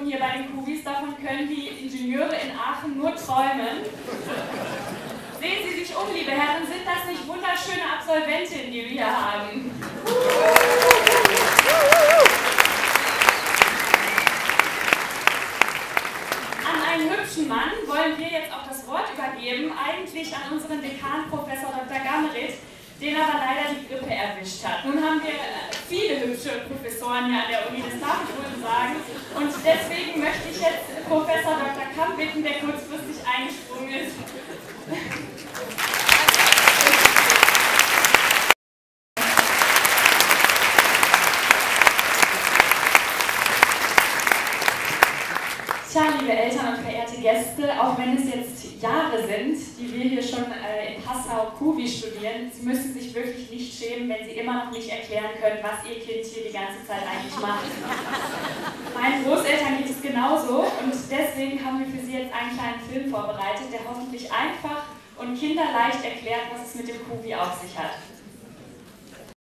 Angeboten hier bei den Kuvis, davon können die Ingenieure in Aachen nur träumen. Sehen Sie sich um, liebe Herren, sind das nicht wunderschöne Absolventinnen, die wir hier haben? An einen hübschen Mann wollen wir jetzt auch das Wort übergeben, eigentlich an unseren Dekan Professor Dr. Gammerith, den aber leider die Grippe erwischt hat. Nun haben wir viele hübsche Professoren hier an der Uni, das darf ich wohl sagen. Und deswegen möchte ich jetzt Professor Dr. Kamp bitten, der kurzfristig eingesprungen ist. Tja, liebe Eltern und verehrte Gäste, auch wenn es jetzt Jahre sind, die wir hier schon in Passau Kuvi studieren, Sie müssen sich wirklich nicht schämen, wenn Sie immer noch nicht erklären können, was Ihr Kind hier die ganze Zeit eigentlich macht. Meinen Großeltern geht es genauso und deswegen haben wir für Sie jetzt einen kleinen Film vorbereitet, der hoffentlich einfach und kinderleicht erklärt, was es mit dem Kuvi auf sich hat.